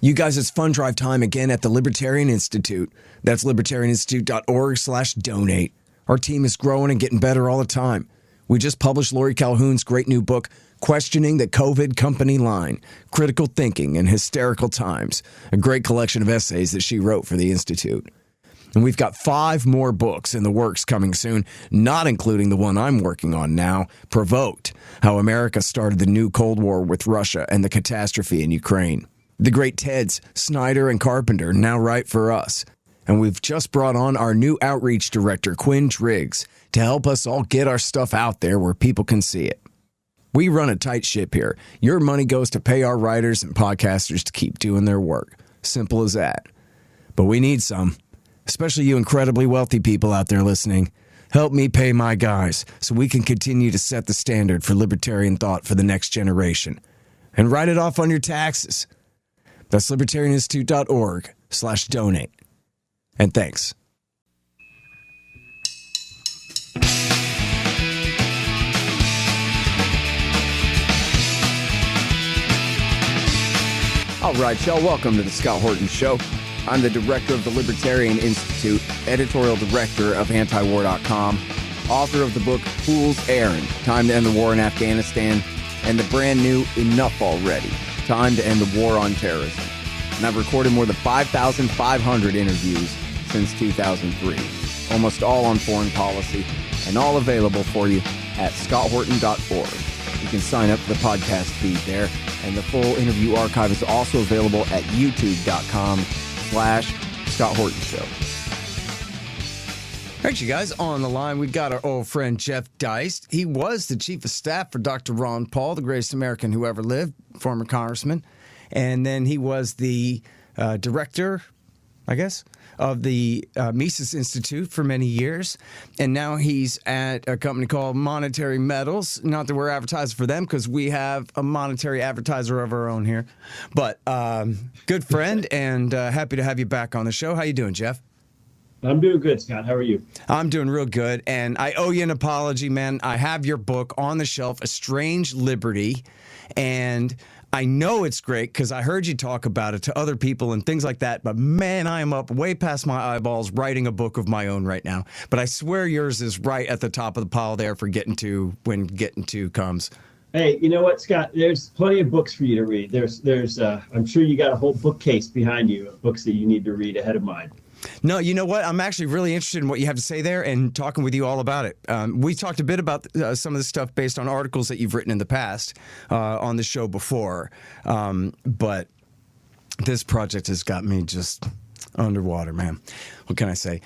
You guys, it's fund drive time again at the Libertarian Institute. That's libertarianinstitute.org/donate. Our team is growing and getting better all the time. We just published Lori Calhoun's great new book, Questioning the COVID Company Line, Critical Thinking in Hysterical Times, a great collection of essays that she wrote for the Institute. And we've got 5 more books in the works coming soon, not including the one I'm working on now, Provoked, How America Started the New Cold War with Russia and the Catastrophe in Ukraine. The great Teds, Snyder, and Carpenter now write for us. And we've just brought on our new outreach director, Quinn Triggs, to help us all get our stuff out there where people can see it. We run a tight ship here. Your money goes to pay our writers and podcasters to keep doing their work. Simple as that. But we need some, especially you incredibly wealthy people out there listening. Help me pay my guys so we can continue to set the standard for libertarian thought for the next generation. And write it off on your taxes. That's libertarianinstitute.org/donate. And thanks. All right, y'all, welcome to the Scott Horton Show. I'm the director of the Libertarian Institute, editorial director of antiwar.com, author of the book Fool's Errand, Time to End the War in Afghanistan, and the brand new Enough Already, Time to End the War on Terrorism. And I've recorded more than 5,500 interviews since 2003, almost all on foreign policy, and all available for you at scotthorton.org. You can sign up for the podcast feed there, and the full interview archive is also available at youtube.com/Scott Horton Show. All right, you guys, on the line, we've got our old friend Jeff Deist. He was the chief of staff for Dr. Ron Paul, the greatest American who ever lived, former congressman. And then he was the director, I guess, of the Mises Institute for many years. And now he's at a company called Monetary Metals. Not that we're advertising for them, because we have a monetary advertiser of our own here. But good friend, and happy to have you back on the show. How you doing, Jeff? I'm doing good, Scott. How are you? I'm doing real good, and I owe you an apology, man. I have your book on the shelf, A Strange Liberty, and I know it's great because I heard you talk about it to other people and things like that, but man, I am up way past my eyeballs writing a book of my own right now. But I swear yours is right at the top of the pile there for getting to when getting to comes. Hey, you know what, Scott? There's plenty of books for you to read. I'm sure you got a whole bookcase behind you of books that you need to read ahead of mine. No, you know what? I'm actually really interested in what you have to say there and talking with you all about it. We talked a bit about some of the stuff based on articles that you've written in the past on the show before. But this project has got me just underwater, man. What can I say?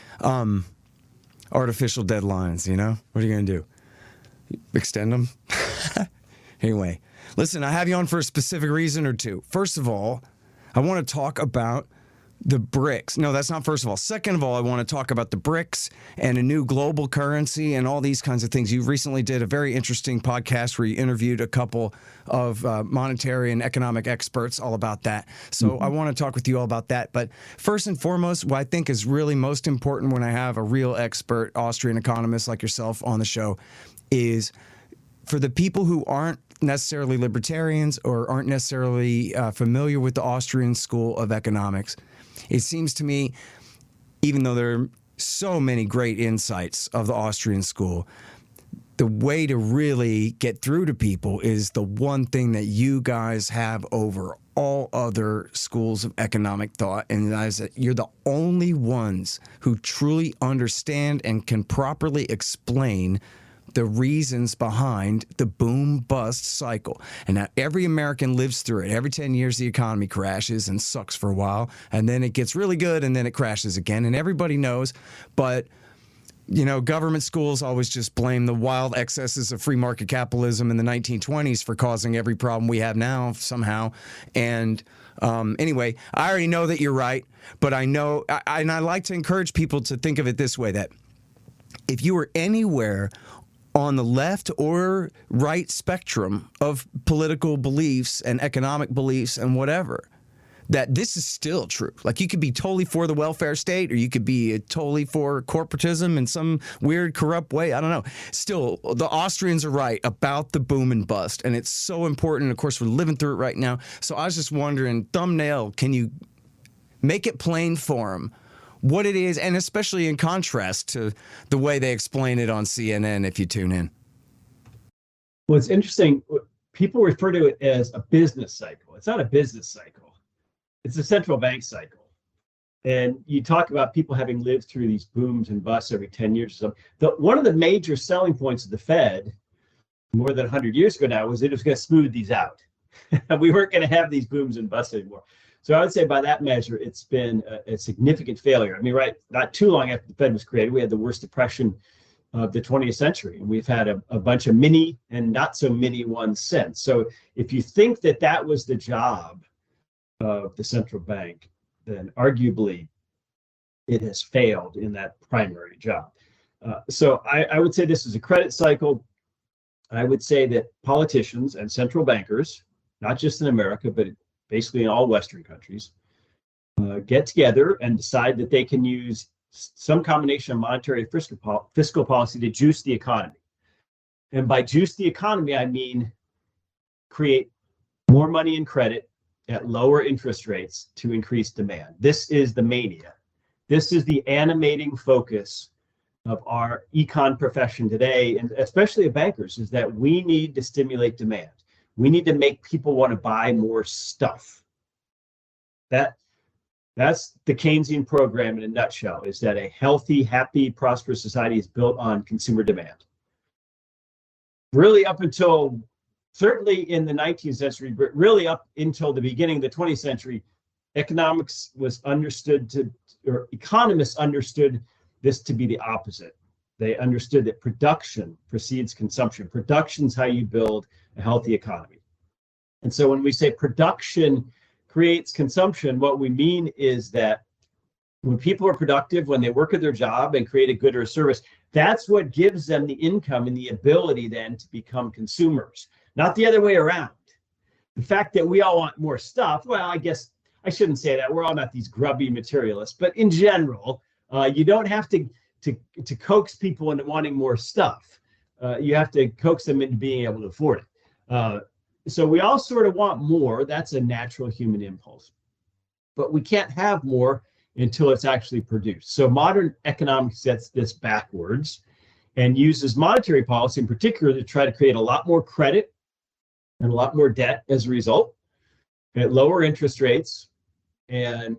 Artificial deadlines, you know? What are you going to do? Extend them? Anyway, listen, I have you on for a specific reason or two. First of all, I want to talk about the BRICS. No, that's not first of all. Second of all, I want to talk about the BRICS and a new global currency and all these kinds of things. You recently did a very interesting podcast where you interviewed a couple of monetary and economic experts all about that. So I want to talk with you all about that. But first and foremost, what I think is really most important when I have a real expert Austrian economist like yourself on the show is for the people who aren't necessarily libertarians or aren't necessarily familiar with the Austrian school of economics. It seems to me, even though there are so many great insights of the Austrian school, the way to really get through to people is the one thing that you guys have over all other schools of economic thought, and that is that you're the only ones who truly understand and can properly explain the reasons behind the boom-bust cycle. And now every American lives through it. Every 10 years, the economy crashes and sucks for a while, and then it gets really good, and then it crashes again. And everybody knows, but you know, government schools always just blame the wild excesses of free market capitalism in the 1920s for causing every problem we have now somehow. And anyway, I already know that you're right, but I know, and I like to encourage people to think of it this way, that if you were anywhere on the left or right spectrum of political beliefs and economic beliefs and whatever, that this is still true. Like, you could be totally for the welfare state, or you could be totally for corporatism in some weird, corrupt way. I don't know. Still, the Austrians are right about the boom and bust, and it's so important. Of course, we're living through it right now. So I was just wondering, thumbnail, can you make it plain for them what it is, and especially in contrast to the way they explain it on CNN if you tune in? Well, it's interesting. People refer to it as a business cycle. It's not a business cycle. It's a central bank cycle. And you talk about people having lived through these booms and busts every 10 years or so. One of the major selling points of the Fed more than 100 years ago now was that it was going to smooth these out. We weren't going to have these booms and busts anymore. So I would say by that measure, it's been a significant failure. I mean, right, not too long after the Fed was created, we had the worst depression of the 20th century. And we've had a bunch of mini and not so mini ones since. So if you think that that was the job of the central bank, then arguably it has failed in that primary job. So I would say this is a credit cycle. I would say that politicians and central bankers, not just in America, but basically in all Western countries, get together and decide that they can use some combination of monetary and fiscal policy to juice the economy. And by juice the economy, I mean create more money in credit at lower interest rates to increase demand. This is the mania. This is the animating focus of our econ profession today, and especially of bankers, is that we need to stimulate demand. We need to make people want to buy more stuff. That's the Keynesian program in a nutshell, is that a healthy, happy, prosperous society is built on consumer demand. Really up until, certainly in the 19th century, but really up until the beginning of the 20th century, economics was understood to, or economists understood this to be the opposite. They understood that production precedes consumption. Production's how you build a healthy economy. And so when we say production creates consumption, what we mean is that when people are productive, when they work at their job and create a good or a service, that's what gives them the income and the ability then to become consumers, not the other way around. The fact that we all want more stuff, well, I guess I shouldn't say that. We're all not these grubby materialists, but in general, you don't have to coax people into wanting more stuff. You have to coax them into being able to afford it. So we all sort of want more. That's a natural human impulse. But we can't have more until it's actually produced. So modern economics sets this backwards and uses monetary policy in particular to try to create a lot more credit and a lot more debt as a result, at lower interest rates, and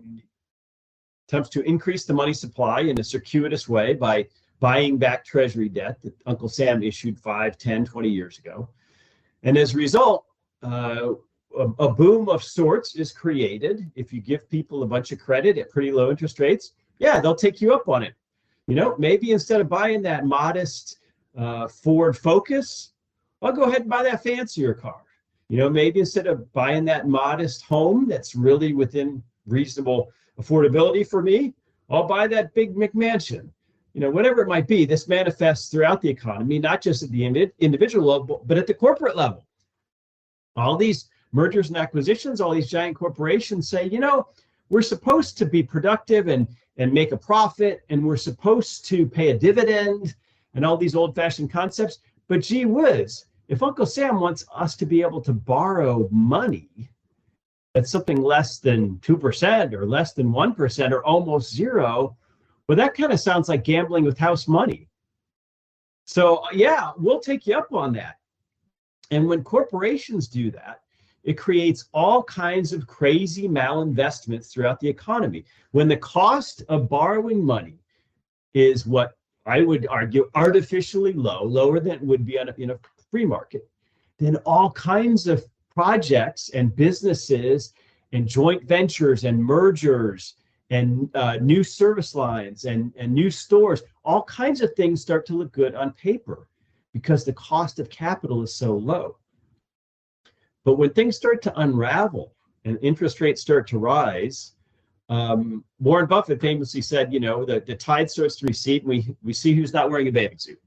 attempts to increase the money supply in a circuitous way by buying back treasury debt that Uncle Sam issued 5, 10, 20 years ago. And as a result, a boom of sorts is created. If you give people a bunch of credit at pretty low interest rates, yeah, they'll take you up on it. You know, maybe instead of buying that modest Ford Focus, I'll go ahead and buy that fancier car. You know, maybe instead of buying that modest home that's really within reasonable affordability for me, I'll buy that big McMansion. You know, whatever it might be, this manifests throughout the economy, not just at the individual level, but at the corporate level. All these mergers and acquisitions, all these giant corporations say, you know, we're supposed to be productive and make a profit, and we're supposed to pay a dividend and all these old-fashioned concepts. But gee whiz, if Uncle Sam wants us to be able to borrow money at something less than 2% or less than 1% or almost zero, well, that kind of sounds like gambling with house money. So yeah, we'll take you up on that. And when corporations do that, it creates all kinds of crazy malinvestments throughout the economy. When the cost of borrowing money is what I would argue artificially low, lower than it would be in a free market, then all kinds of projects and businesses and joint ventures and mergers and new service lines and new stores, all kinds of things start to look good on paper because the cost of capital is so low. But when things start to unravel and interest rates start to rise, Warren Buffett famously said, you know, the tide starts to recede and we see who's not wearing a bathing suit.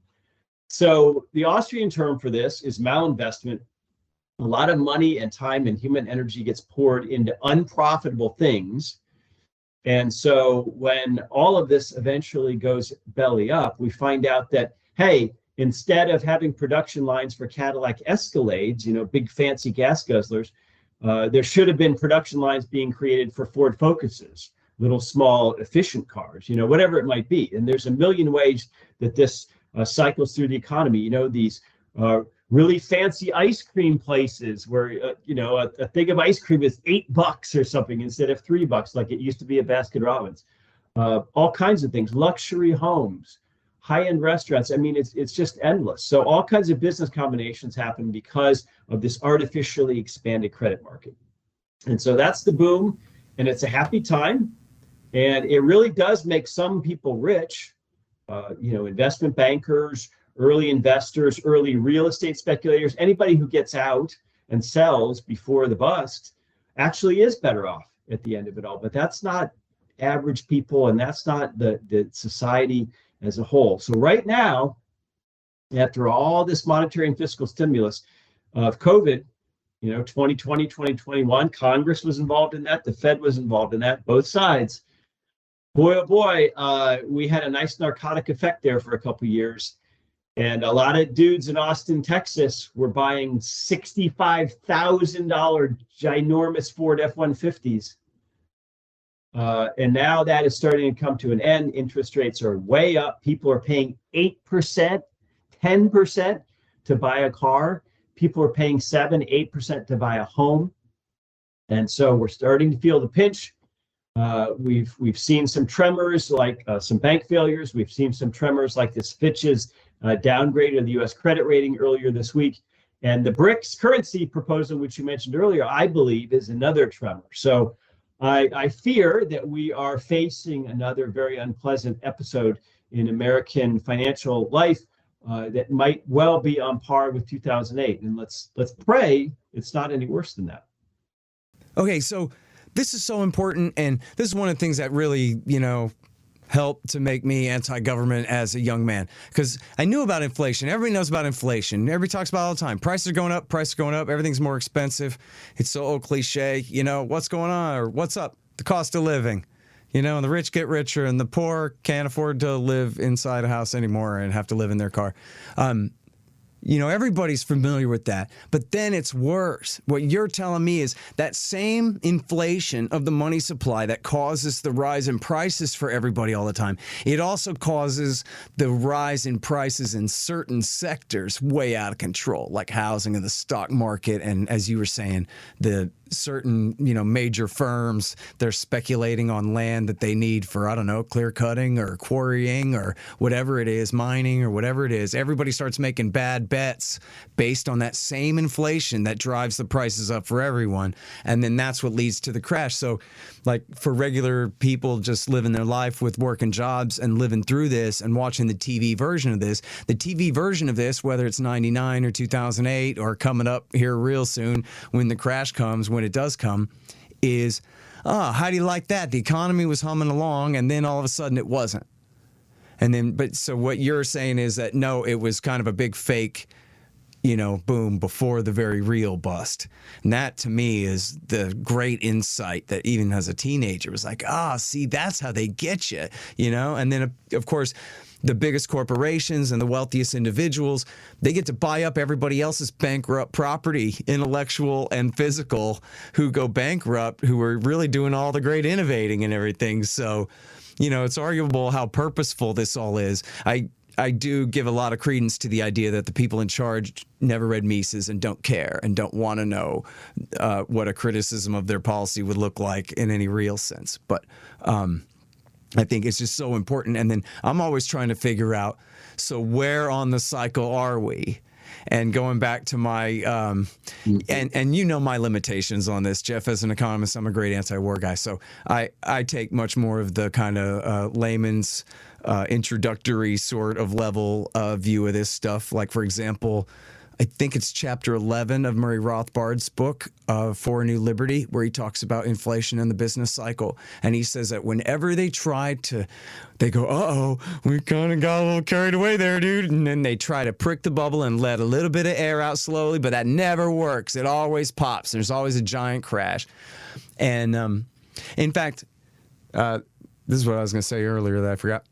So the Austrian term for this is malinvestment, a lot of money and time and human energy gets poured into unprofitable things. And so when all of this eventually goes belly up, we find out that, hey, instead of having production lines for Cadillac Escalades, big fancy gas guzzlers, there should have been production lines being created for Ford Focuses, little small efficient cars, whatever it might be. And there's a million ways that this cycles through the economy. These really fancy ice cream places where a thing of ice cream is $8 or something instead of $3 like it used to be at Baskin Robbins. All kinds of things, luxury homes, high-end restaurants. I mean, it's just endless. So all kinds of business combinations happen because of this artificially expanded credit market. And so that's the boom, and it's a happy time. And it really does make some people rich, investment bankers, early investors, early real estate speculators, anybody who gets out and sells before the bust actually is better off at the end of it all. But that's not average people, and that's not the society as a whole. So right now, after all this monetary and fiscal stimulus of COVID, 2020, 2021, Congress was involved in that. The Fed was involved in that, both sides. Boy, oh boy, we had a nice narcotic effect there for a couple of years. And a lot of dudes in Austin, Texas were buying $65,000 ginormous Ford F-150s. And now that is starting to come to an end. Interest rates are way up. People are paying 8%, 10% to buy a car. People are paying 7-8% to buy a home. And so we're starting to feel the pinch. We've seen some tremors like some bank failures. We've seen some tremors like this Fitch's downgrade of the U.S. credit rating earlier this week. And the BRICS currency proposal, which you mentioned earlier, I believe is another tremor. So I fear that we are facing another very unpleasant episode in American financial life that might well be on par with 2008. And let's pray it's not any worse than that. Okay, so this is so important, and this is one of the things that really, helped to make me anti-government as a young man, because I knew about inflation. Everybody knows about inflation. Everybody talks about it all the time. Prices are going up, everything's more expensive. It's so old cliche, what's going on or what's up? The cost of living, and the rich get richer and the poor can't afford to live inside a house anymore and have to live in their car. Everybody's familiar with that, but then it's worse. What you're telling me is that same inflation of the money supply that causes the rise in prices for everybody all the time, it also causes the rise in prices in certain sectors way out of control, like housing and the stock market. And as you were saying, the certain, major firms, they're speculating on land that they need for, clear cutting or quarrying or whatever it is, mining or whatever it is. Everybody starts making bad bets based on that same inflation that drives the prices up for everyone. And then that's what leads to the crash. So like for regular people just living their life with working jobs and living through this and watching the TV version of this, whether it's 99 or 2008 or coming up here real soon when the crash comes, when it does come, is, how do you like that? The economy was humming along and then all of a sudden it wasn't. And then, but so what you're saying is that no, it was kind of a big fake, boom before the very real bust. And that to me is the great insight that even as a teenager was like, see, that's how they get you, And then of course, the biggest corporations and the wealthiest individuals, they get to buy up everybody else's bankrupt property, intellectual and physical, who go bankrupt, who are really doing all the great innovating and everything. So, it's arguable how purposeful this all is. I do give a lot of credence to the idea that the people in charge never read Mises and don't care and don't want to know what a criticism of their policy would look like in any real sense. But I think it's just so important. And then I'm always trying to figure out, so where on the cycle are we? And going back to my, and my limitations on this, Jeff, as an economist, I'm a great anti-war guy. So I take much more of the kind of layman's introductory sort of level view of this stuff. Like, for example, I think it's chapter 11 of Murray Rothbard's book, For a New Liberty, where he talks about inflation and the business cycle. And he says that whenever they go, uh-oh, we kind of got a little carried away there, dude. And then they try to prick the bubble and let a little bit of air out slowly, but that never works. It always pops. There's always a giant crash. And in fact, this is what I was going to say earlier that I forgot.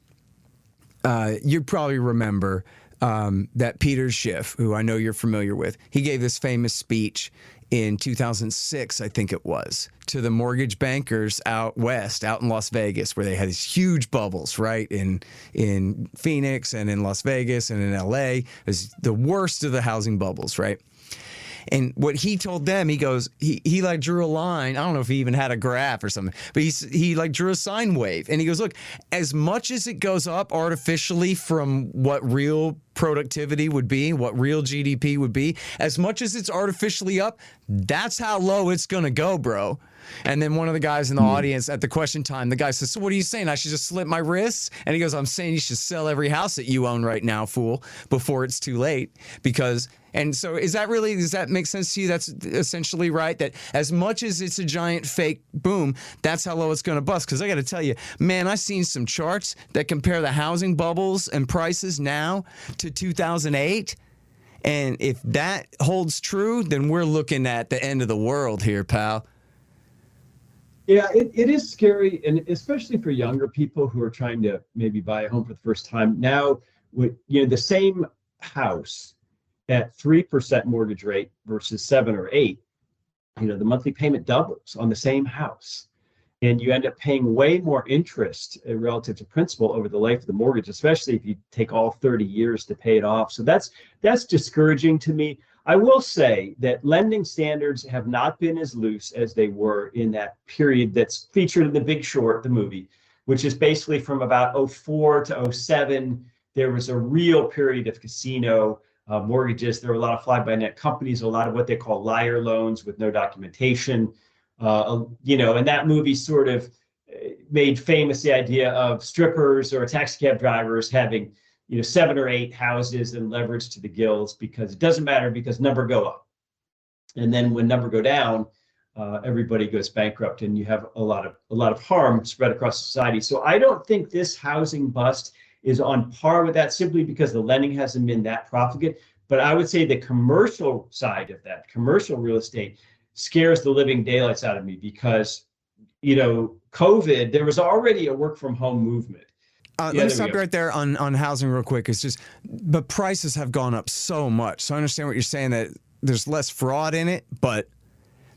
You probably remember that Peter Schiff, who I know you're familiar with, he gave this famous speech in 2006, I think it was, to the mortgage bankers out west, out in Las Vegas, where they had these huge bubbles, right? In Phoenix and in Las Vegas and in LA. It was the worst of the housing bubbles, right? And what he told them, he goes, he like drew a line. I don't know if he even had a graph or something, but he like drew a sine wave. And he goes, look, as much as it goes up artificially from what real productivity would be, what real GDP would be, as much as it's artificially up, that's how low it's going to go, bro. And then one of the guys in the audience at the question time, the guy says, so what are you saying? I should just slit my wrists? And he goes, I'm saying you should sell every house that you own right now, fool, before it's too late. And so does that make sense to you? That's essentially right, that as much as it's a giant fake boom, that's how low it's going to bust. Because I got to tell you, man, I've seen some charts that compare the housing bubbles and prices now to 2008. And if that holds true, then we're looking at the end of the world here, pal. Yeah, it is scary, and especially for younger people who are trying to maybe buy a home for the first time. Now, with the same house at 3% mortgage rate versus 7 or 8, the monthly payment doubles on the same house, and you end up paying way more interest relative to principal over the life of the mortgage, especially if you take all 30 years to pay it off. So that's discouraging to me. I will say that lending standards have not been as loose as they were in that period that's featured in The Big Short, the movie, which is basically from about 04 to 07. There was a real period of casino mortgages. There were a lot of fly-by-night companies, a lot of what they call liar loans with no documentation. And that movie sort of made famous the idea of strippers or taxi cab drivers having 7 or 8 houses and leverage to the gills, because it doesn't matter, because number go up. And then when number go down, everybody goes bankrupt, and you have a lot of harm spread across society. So I don't think this housing bust is on par with that, simply because the lending hasn't been that profligate. But I would say the commercial side of that, commercial real estate, scares the living daylights out of me, because, COVID, there was already a work from home movement. Let me stop right there on housing real quick. It's just, but prices have gone up so much. So I understand what you're saying, that there's less fraud in it, but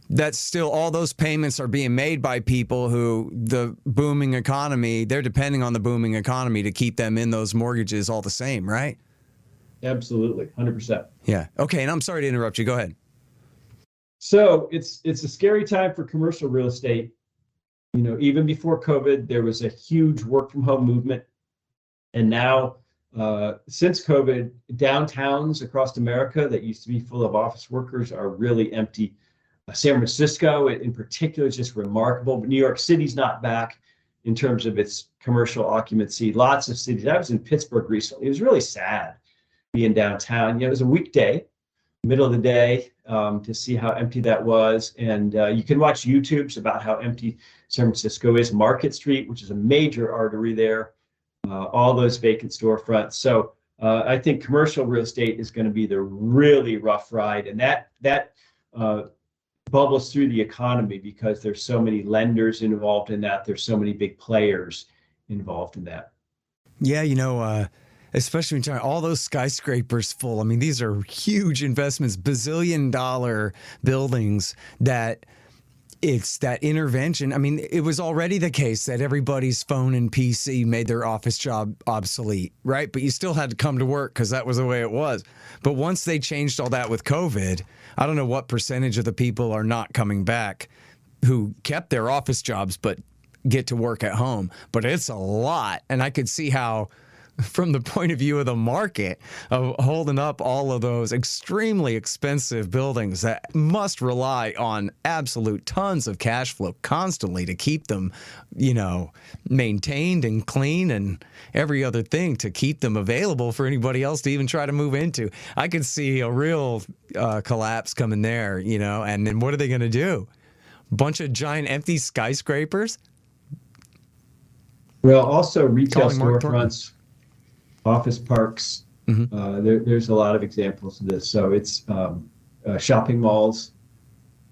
that's still, all those payments are being made by people who, the booming economy, they're depending on the booming economy to keep them in those mortgages all the same, right? Absolutely, 100%. Yeah. Okay, and I'm sorry to interrupt you. Go ahead. So it's a scary time for commercial real estate. Even before COVID, there was a huge work from home movement. And now, since COVID, downtowns across America that used to be full of office workers are really empty. San Francisco, in particular, is just remarkable. But New York City's not back in terms of its commercial occupancy. Lots of cities. I was in Pittsburgh recently. It was really sad being downtown. It was a weekday, middle of the day, to see how empty that was. And you can watch YouTubes about how empty San Francisco is. Market Street, which is a major artery there, all those vacant storefronts. So I think commercial real estate is going to be the really rough ride, and that bubbles through the economy because there's so many lenders involved in that. There's so many big players involved in that. Yeah, especially when you're talking all those skyscrapers full. I mean, these are huge investments, bazillion-dollar buildings that it's that intervention. I mean, it was already the case that everybody's phone and PC made their office job obsolete, right? But you still had to come to work because that was the way it was. But once they changed all that with COVID, I don't know what percentage of the people are not coming back who kept their office jobs but get to work at home. But it's a lot. And I could see how from the point of view of the market of holding up all of those extremely expensive buildings that must rely on absolute tons of cash flow constantly to keep them, maintained and clean and every other thing to keep them available for anybody else to even try to move into. I could see a real collapse coming there, and then what are they going to do? Bunch of giant empty skyscrapers? Well, also retail storefronts, office parks. There's a lot of examples of this. So it's shopping malls.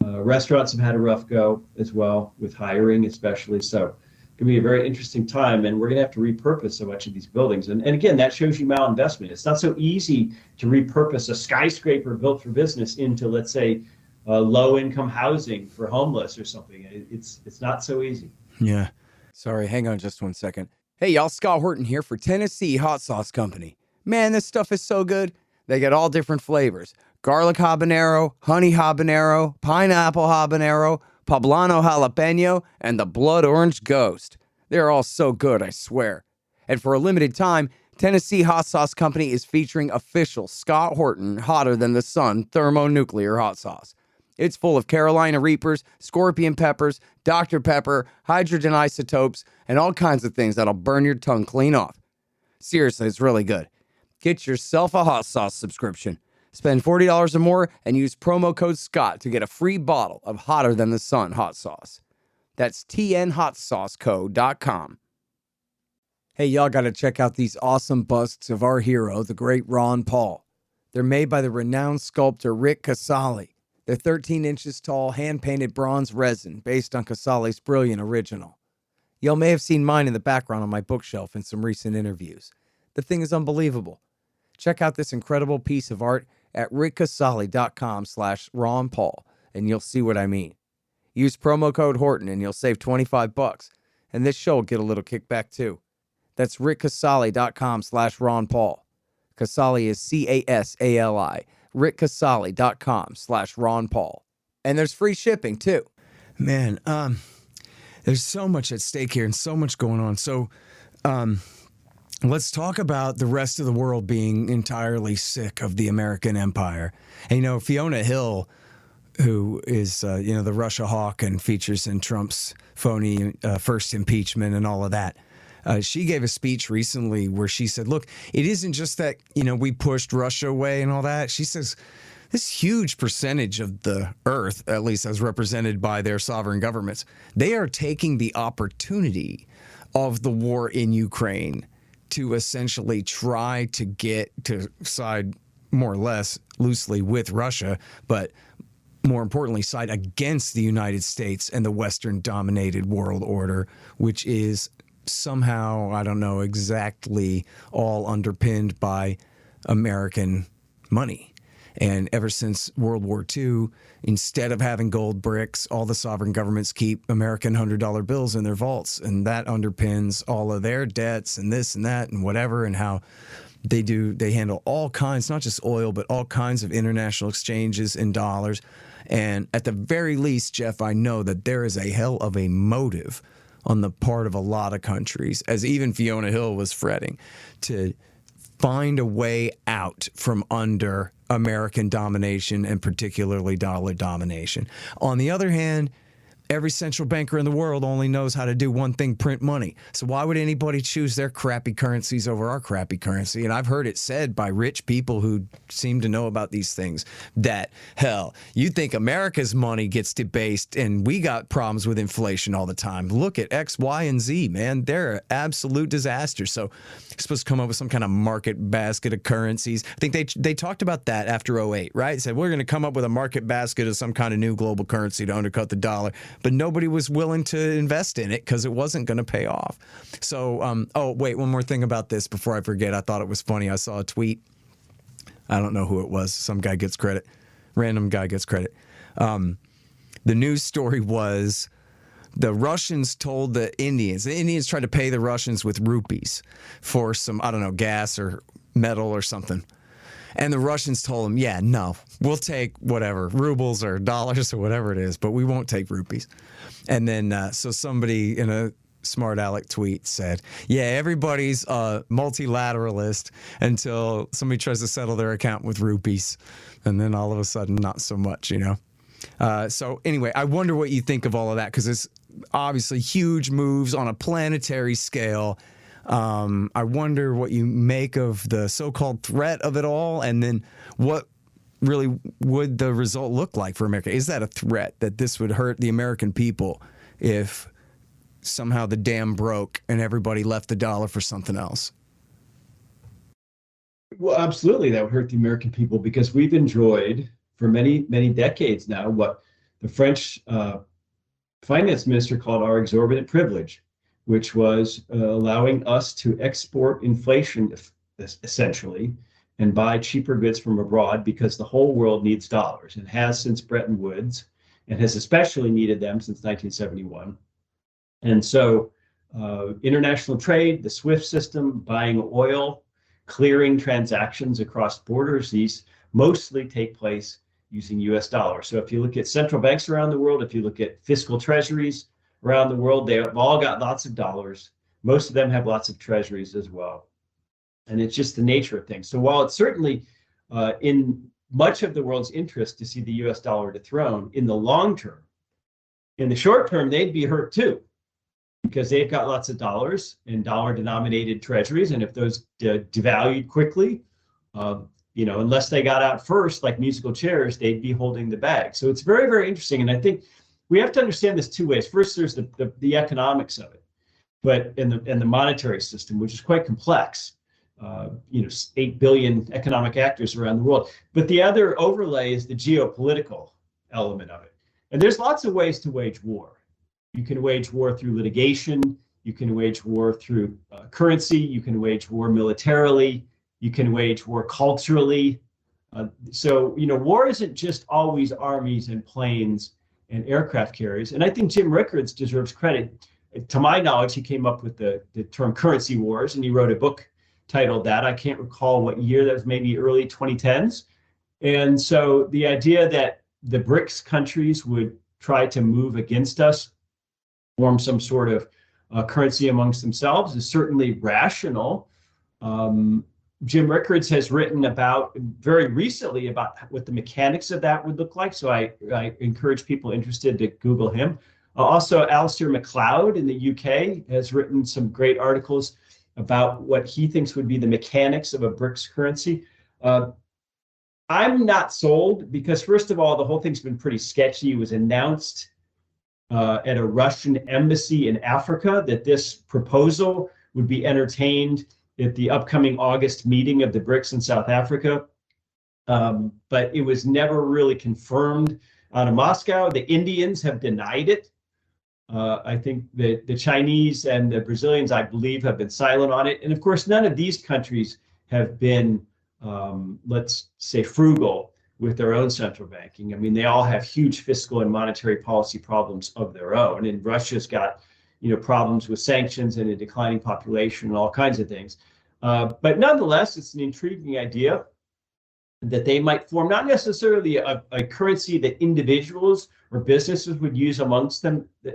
Restaurants have had a rough go as well with hiring, especially. So it's going to be a very interesting time, and we're going to have to repurpose so much of these buildings. And again, that shows you malinvestment. It's not so easy to repurpose a skyscraper built for business into, let's say, low-income housing for homeless or something. It's not so easy. Yeah. Sorry, hang on just one second. Hey, y'all, Scott Horton here for Tennessee Hot Sauce Company. Man, this stuff is so good. They got all different flavors. Garlic habanero, honey habanero, pineapple habanero, poblano jalapeno, and the blood orange ghost. They're all so good, I swear. And for a limited time, Tennessee Hot Sauce Company is featuring official Scott Horton hotter than the sun thermonuclear hot sauce. It's full of Carolina Reapers, scorpion peppers, Dr. Pepper, hydrogen isotopes, and all kinds of things that'll burn your tongue clean off. Seriously, it's really good. Get yourself a hot sauce subscription. Spend $40 or more and use promo code SCOTT to get a free bottle of hotter than the sun hot sauce. That's tnhotsauceco.com. Hey, y'all got to check out these awesome busts of our hero, the great Ron Paul. They're made by the renowned sculptor Rick Casali. They're 13 inches tall, hand-painted bronze resin based on Casali's brilliant original. Y'all may have seen mine in the background on my bookshelf in some recent interviews. The thing is unbelievable. Check out this incredible piece of art at rickcasali.com/Ron Paul, and you'll see what I mean. Use promo code Horton and you'll save $25, and this show will get a little kickback too. That's rickcasali.com/Ron Paul. Casali is Casali. rickcasali.com/Ron Paul. And there's free shipping too. Man, there's so much at stake here and so much going on. So let's talk about the rest of the world being entirely sick of the American empire. And, Fiona Hill, who is, the Russia hawk and features in Trump's phony first impeachment and all of that. She gave a speech recently where she said, look, it isn't just that, we pushed Russia away and all that. She says this huge percentage of the earth, at least as represented by their sovereign governments, they are taking the opportunity of the war in Ukraine to essentially try to get to side more or less loosely with Russia, but more importantly, side against the United States and the Western-dominated world order, which is somehow, I don't know exactly, all underpinned by American money. And ever since World War II, instead of having gold bricks, all the sovereign governments keep American $100 bills in their vaults. And that underpins all of their debts and this and that and whatever, and how they handle all kinds, not just oil, but all kinds of international exchanges in dollars. And at the very least, Jeff, I know that there is a hell of a motive on the part of a lot of countries, as even Fiona Hill was fretting, to find a way out from under American domination and particularly dollar domination. On the other hand, every central banker in the world only knows how to do one thing: print money. So why would anybody choose their crappy currencies over our crappy currency? And I've heard it said by rich people who seem to know about these things that, hell, you think America's money gets debased and we got problems with inflation all the time. Look at X, Y, and Z, man. They're an absolute disaster. So you're supposed to come up with some kind of market basket of currencies. I think they talked about that after '08, right? They said, we're going to come up with a market basket of some kind of new global currency to undercut the dollar. But nobody was willing to invest in it because it wasn't going to pay off. So, oh, wait, one more thing about this before I forget. I thought it was funny. I saw a tweet. I don't know who it was. Some guy gets credit. Random guy gets credit. The news story was the Russians told the Indians tried to pay the Russians with rupees for some, I don't know, gas or metal or something. And the Russians told them, yeah, no, we'll take whatever, rubles or dollars or whatever it is, but we won't take rupees. And then so somebody in a smart aleck tweet said, yeah, everybody's multilateralist until somebody tries to settle their account with rupees. And then all of a sudden, not so much, you know? So anyway, I wonder what you think of all of that, because it's obviously huge moves on a planetary scale. I wonder what you make of the so-called threat of it all, and then what really would the result look like for America? Is that a threat that this would hurt the American people if somehow the dam broke and everybody left the dollar for something else? Well, absolutely, that would hurt the American people, because we've enjoyed for many, many decades now what the French finance minister called our exorbitant privilege, which was allowing us to export inflation essentially and buy cheaper goods from abroad, because the whole world needs dollars and has since Bretton Woods, and has especially needed them since 1971. And so international trade, the SWIFT system, buying oil, clearing transactions across borders, these mostly take place using US dollars. So if you look at central banks around the world, if you look at fiscal treasuries around the world, they've all got lots of dollars. Most of them have lots of treasuries as well. And it's just the nature of things. So while it's certainly in much of the world's interest to see the US dollar dethroned in the long term, in the short term, they'd be hurt too, because they've got lots of dollars and dollar denominated treasuries. And if those devalued quickly, you know, unless they got out first, like musical chairs, they'd be holding the bag. So it's very, very interesting. And I think we have to understand this two ways. First, there's the economics of it, but and the monetary system, which is quite complex. You know, 8 billion economic actors around the world. But the other overlay is the geopolitical element of it. And there's lots of ways to wage war. You can wage war through litigation. You can wage war through currency. You can wage war militarily. You can wage war culturally. So, you know, war isn't just always armies and planes and aircraft carriers. And I think Jim Rickards deserves credit. To my knowledge, he came up with the term currency wars, and he wrote a book titled that. I can't recall what year, that was maybe early 2010s. And so the idea that the BRICS countries would try to move against us, form some sort of currency amongst themselves, is certainly rational. Jim Rickards has written about very recently about what the mechanics of that would look like. So I encourage people interested to Google him. Also, Alistair MacLeod in the UK has written some great articles about what he thinks would be the mechanics of a BRICS currency. I'm not sold, because first of all, the whole thing's been pretty sketchy. It was announced at a Russian embassy in Africa that this proposal would be entertained at the upcoming August meeting of the BRICS in South Africa. But it was never really confirmed out of Moscow. The Indians have denied it. I think that the Chinese and the Brazilians, I believe, have been silent on it. And of course, none of these countries have been, let's say, frugal with their own central banking. I mean, they all have huge fiscal and monetary policy problems of their own. And Russia's got, you know, problems with sanctions and a declining population and all kinds of things. But nonetheless, it's an intriguing idea that they might form not necessarily a currency that individuals or businesses would use amongst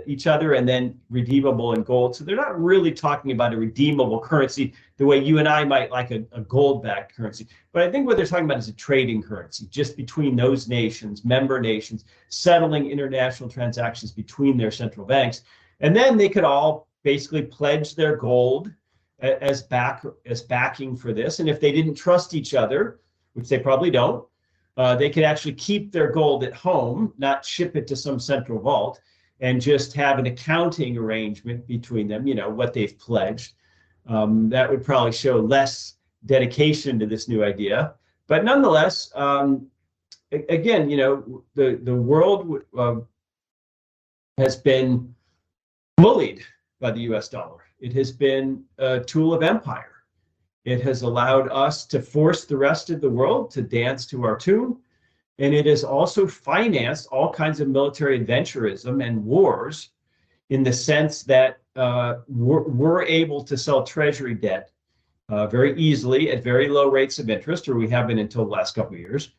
each other and then redeemable in gold. So they're not really talking about a redeemable currency the way you and I might like a gold-backed currency. But I think what they're talking about is a trading currency just between those nations, member nations, settling international transactions between their central banks. And then they could all basically pledge their gold as backing for this. And if they didn't trust each other, which they probably don't, they could actually keep their gold at home, not ship it to some central vault, and just have an accounting arrangement between them, you know, what they've pledged. That would probably show less dedication to this new idea. But nonetheless, again, you know, the world has been bullied by the US dollar. It has been a tool of empire. It has allowed us to force the rest of the world to dance to our tune. And it has also financed all kinds of military adventurism and wars, in the sense that we're able to sell treasury debt very easily at very low rates of interest, or we have been until the last couple of years,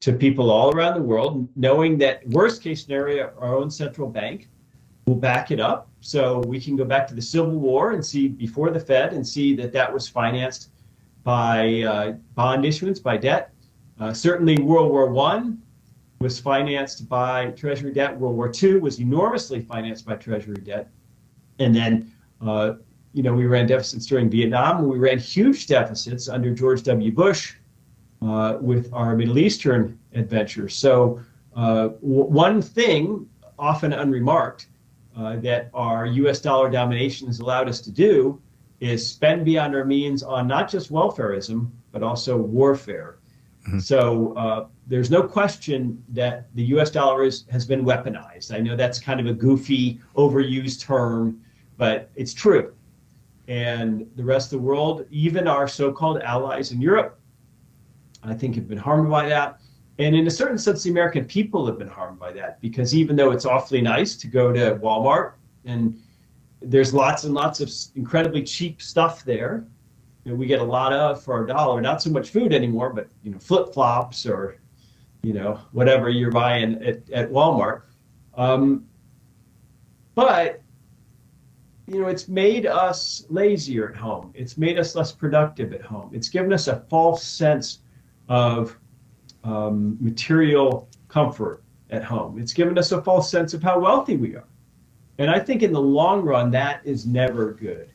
to people all around the world, knowing that worst case scenario, our own central bank will back it up. So we can go back to the Civil War and see before the Fed and see that that was financed by bond issuance, by debt. Certainly World War I was financed by Treasury debt. World War II was enormously financed by Treasury debt. And then, we ran deficits during Vietnam. We ran huge deficits under George W. Bush with our Middle Eastern adventures. So one thing, often unremarked, that our US dollar domination has allowed us to do is spend beyond our means on not just welfarism, but also warfare. Mm-hmm. So there's no question that the US dollar has been weaponized. I know that's kind of a goofy, overused term, but it's true. And the rest of the world, even our so-called allies in Europe, I think have been harmed by that. And in a certain sense, the American people have been harmed by that, because even though it's awfully nice to go to Walmart and there's lots and lots of incredibly cheap stuff there, we get a lot of for our dollar, not so much food anymore, but flip-flops or whatever you're buying at Walmart. But it's made us lazier at home. It's made us less productive at home. It's given us a false sense of material comfort at home. It's given us a false sense of how wealthy we are. And I think in the long run, that is never good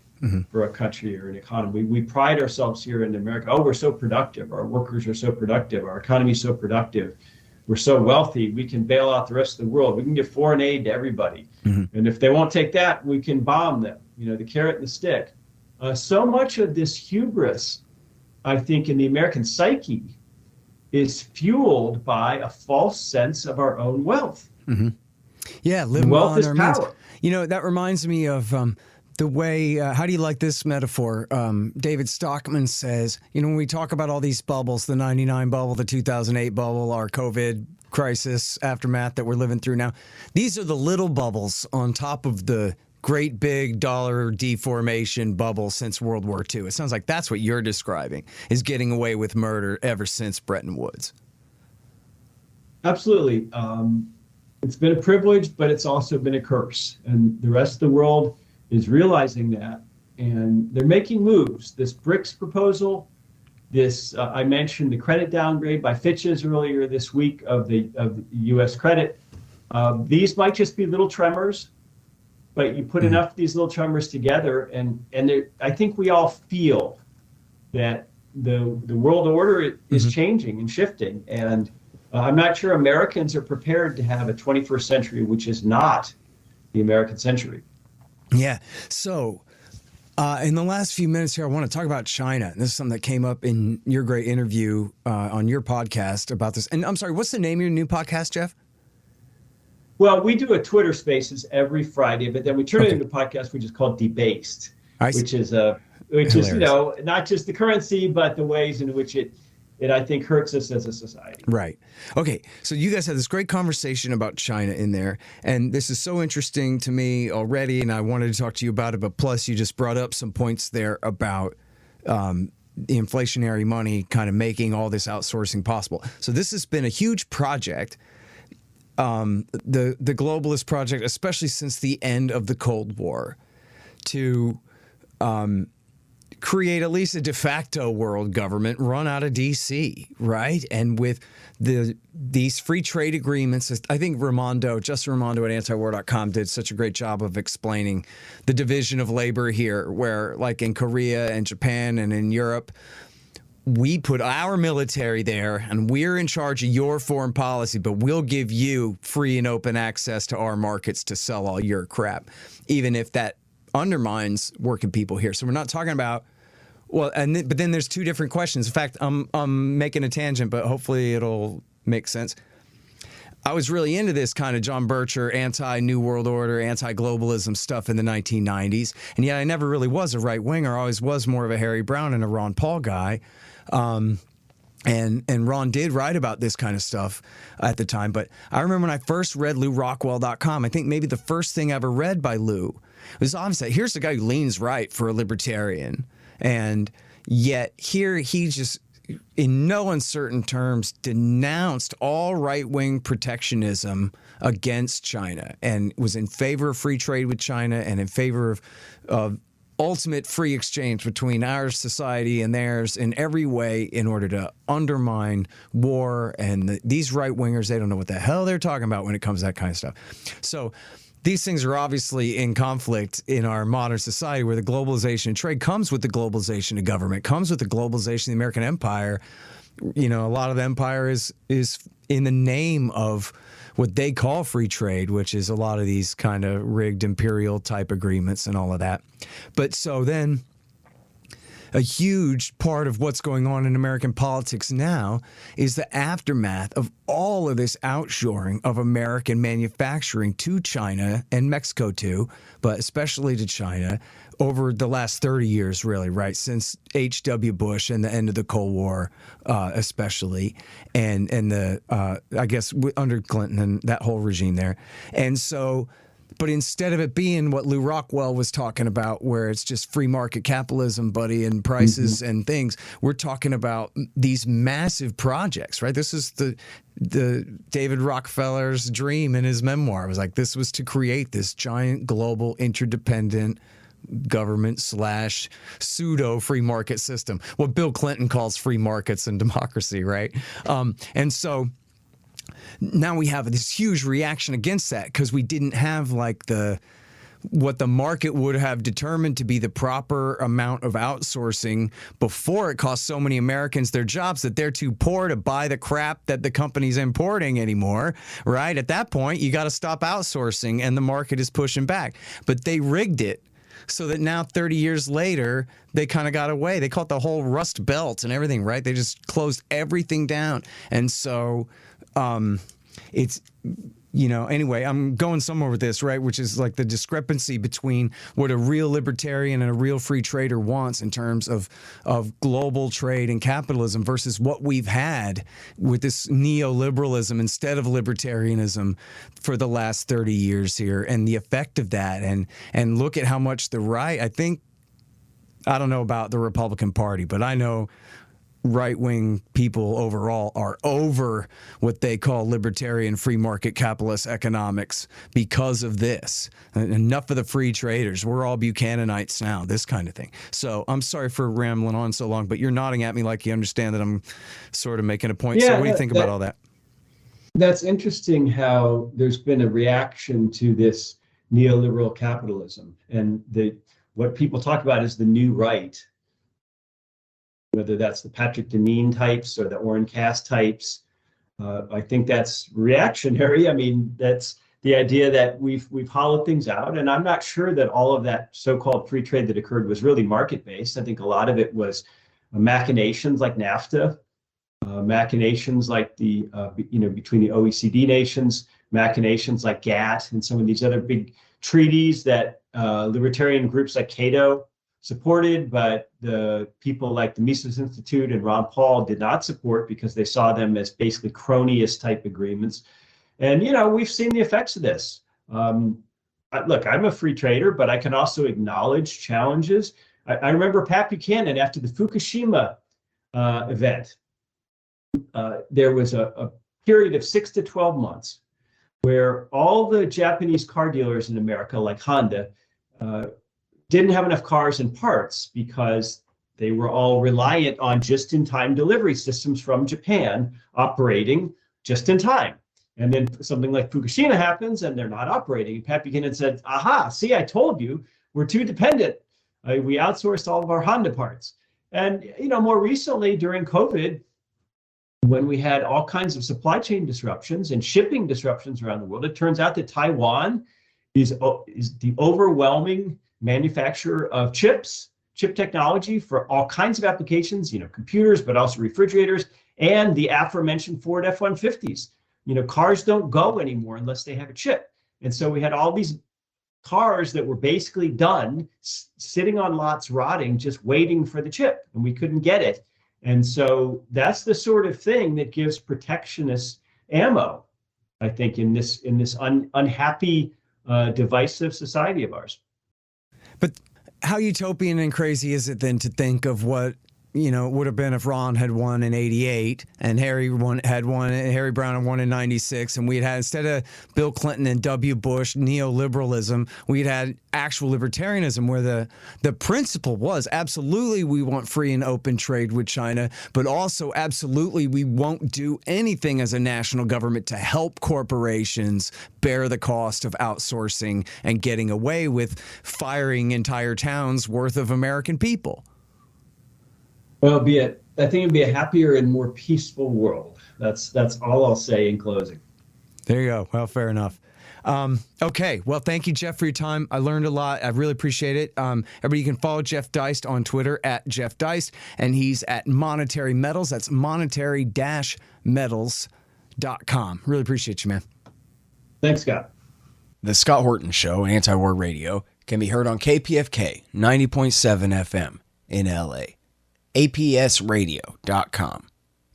for a country or an economy. We pride ourselves here in America. Oh, we're so productive. Our workers are so productive. Our economy is so productive. We're so wealthy. We can bail out the rest of the world. We can give foreign aid to everybody. Mm-hmm. And if they won't take that, we can bomb them. The carrot and the stick. So much of this hubris, I think, in the American psyche is fueled by a false sense of our own wealth. Mm-hmm. Yeah, living wealth is power. Means, that reminds me of the way, how do you like this metaphor? David Stockman says, when we talk about all these bubbles, the 99 bubble, the 2008 bubble, our COVID crisis aftermath that we're living through now, these are the little bubbles on top of the great big dollar deformation bubble since World War II. It sounds like that's what you're describing, is getting away with murder ever since Bretton Woods. Absolutely. It's been a privilege, but it's also been a curse. And the rest of the world is realizing that. And they're making moves. This BRICS proposal, I mentioned the credit downgrade by Fitch's earlier this week of the U.S. credit. These might just be little tremors, but you put enough of these little tremors together, and I think we all feel that the world order is changing and shifting. And I'm not sure Americans are prepared to have a 21st century which is not the American century. Yeah. So in the last few minutes here, I want to talk about China. This is something that came up in your great interview on your podcast about this. And I'm sorry, what's the name of your new podcast, Jeff? Well, we do a Twitter Spaces every Friday, but then we turn it into a podcast which is called Debased, which is not just the currency, but the ways in which it I think hurts us as a society. Right. Okay. So you guys had this great conversation about China in there, and this is so interesting to me already, and I wanted to talk to you about it. But plus, you just brought up some points there about the inflationary money kind of making all this outsourcing possible. So this has been a huge project. The globalist project, especially since the end of the Cold War, to create at least a de facto world government run out of D.C., right? And with these free trade agreements, I think Justin Raimondo at antiwar.com did such a great job of explaining the division of labor here, where like in Korea and Japan and in Europe, we put our military there and we're in charge of your foreign policy, but we'll give you free and open access to our markets to sell all your crap, even if that undermines working people here. So we're not talking about, but then there's two different questions. In fact, I'm making a tangent, but hopefully it'll make sense. I was really into this kind of John Bircher, anti-New World Order, anti-globalism stuff in the 1990s, and yet I never really was a right-winger. I always was more of a Harry Brown and a Ron Paul guy. And Ron did write about this kind of stuff at the time. But I remember when I first read LewRockwell.com, I think maybe the first thing I ever read by Lew was obviously, here's the guy who leans right for a libertarian. And yet here he just in no uncertain terms, denounced all right-wing protectionism against China and was in favor of free trade with China and in favor of ultimate free exchange between our society and theirs in every way in order to undermine war. And these right-wingers, they don't know what the hell they're talking about when it comes to that kind of stuff. So these things are obviously in conflict in our modern society, where the globalization of trade comes with the globalization of government, comes with the globalization of the American empire. You know, a lot of the empire is in the name of what they call free trade, which is a lot of these kind of rigged imperial type agreements and all of that. But so then a huge part of what's going on in American politics now is the aftermath of all of this outshoring of American manufacturing to China and Mexico too, but especially to China over the last 30 years, really, right? Since H.W. Bush and the end of the Cold War, especially, and the, I guess, under Clinton and that whole regime there. And so, but instead of it being what Lew Rockwell was talking about, where it's just free market capitalism, buddy, and prices and things, we're talking about these massive projects, right? This is the David Rockefeller's dream in his memoir. It was like, this was to create this giant global interdependent government / pseudo free market system, what Bill Clinton calls free markets and democracy, right? And so now we have this huge reaction against that because we didn't have like what the market would have determined to be the proper amount of outsourcing before it cost so many Americans their jobs that they're too poor to buy the crap that the company's importing anymore, right? At that point, you got to stop outsourcing and the market is pushing back. But they rigged it so that now 30 years later, they kind of got away. They call it the whole Rust Belt and everything, right? They just closed everything down. And so it's, you know, anyway, I'm going somewhere with this, right? Which is like the discrepancy between what a real libertarian and a real free trader wants in terms of global trade and capitalism versus what we've had with this neoliberalism instead of libertarianism for the last 30 years here, and the effect of that. And look at how much the right, I don't know about the Republican Party, but I know right-wing people overall are over what they call libertarian free market capitalist economics because of this. Enough of the free traders. We're all Buchananites now, this kind of thing. So I'm sorry for rambling on so long, but you're nodding at me like you understand that I'm sort of making a point. Yeah, so what do you think about all that? That's interesting how there's been a reaction to this neoliberal capitalism. And what people talk about is the new right, whether that's the Patrick Deneen types or the Orrin Cass types. I think that's reactionary. I mean, that's the idea that we've hollowed things out. And I'm not sure that all of that so-called free trade that occurred was really market-based. I think a lot of it was machinations like NAFTA, machinations like between the OECD nations, machinations like GATT and some of these other big treaties that libertarian groups like Cato supported, but the people like the Mises Institute and Ron Paul did not support because they saw them as basically cronyist type agreements. And, you know, we've seen the effects of this. Look, I'm a free trader, but I can also acknowledge challenges. I remember Pat Buchanan after the Fukushima event. There was a period of 6 to 12 months where all the Japanese car dealers in America, like Honda, didn't have enough cars and parts because they were all reliant on just-in-time delivery systems from Japan operating just in time. And then something like Fukushima happens and they're not operating. And Pat Buchanan said, aha, see, I told you, we're too dependent. We outsourced all of our Honda parts. And, you know, more recently during COVID, when we had all kinds of supply chain disruptions and shipping disruptions around the world, it turns out that Taiwan is the overwhelming manufacturer of chip technology for all kinds of applications, you know, computers, but also refrigerators, and the aforementioned Ford F-150s. You know, cars don't go anymore unless they have a chip. And so we had all these cars that were basically done, sitting on lots rotting, just waiting for the chip, and we couldn't get it. And so that's the sort of thing that gives protectionist ammo, I think, in this unhappy, divisive society of ours. But how utopian and crazy is it then to think of what would have been if Ron had won in '88 and Harry Brown had won in '96, and we'd had, instead of Bill Clinton and W. Bush neoliberalism, we'd had actual libertarianism, where the principle was absolutely we want free and open trade with China, but also absolutely we won't do anything as a national government to help corporations bear the cost of outsourcing and getting away with firing entire towns worth of American people. Well, I think it'd be a happier and more peaceful world. That's all I'll say in closing. There you go. Well, fair enough. Okay. Well, thank you, Jeff, for your time. I learned a lot. I really appreciate it. Everybody, you can follow Jeff Deist on Twitter at Jeff Deist, and he's at Monetary Metals. That's monetary-metals.com. Really appreciate you, man. Thanks, Scott. The Scott Horton Show, Anti-War Radio, can be heard on KPFK 90.7 FM in LA, APSradio.com,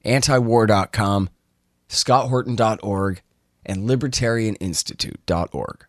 antiwar.com, scotthorton.org, and libertarianinstitute.org.